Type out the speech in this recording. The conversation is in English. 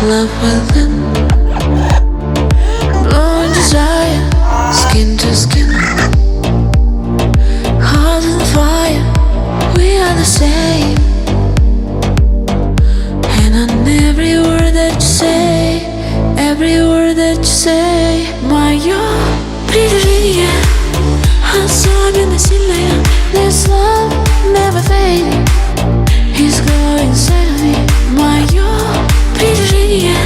love within, blowing desire, skin to skin, heart on fire, we are the same. And on every word that you say, every word that you say, моё притяжение особенно сильное. This love never fading, it's growing inside of me. Моё притяжение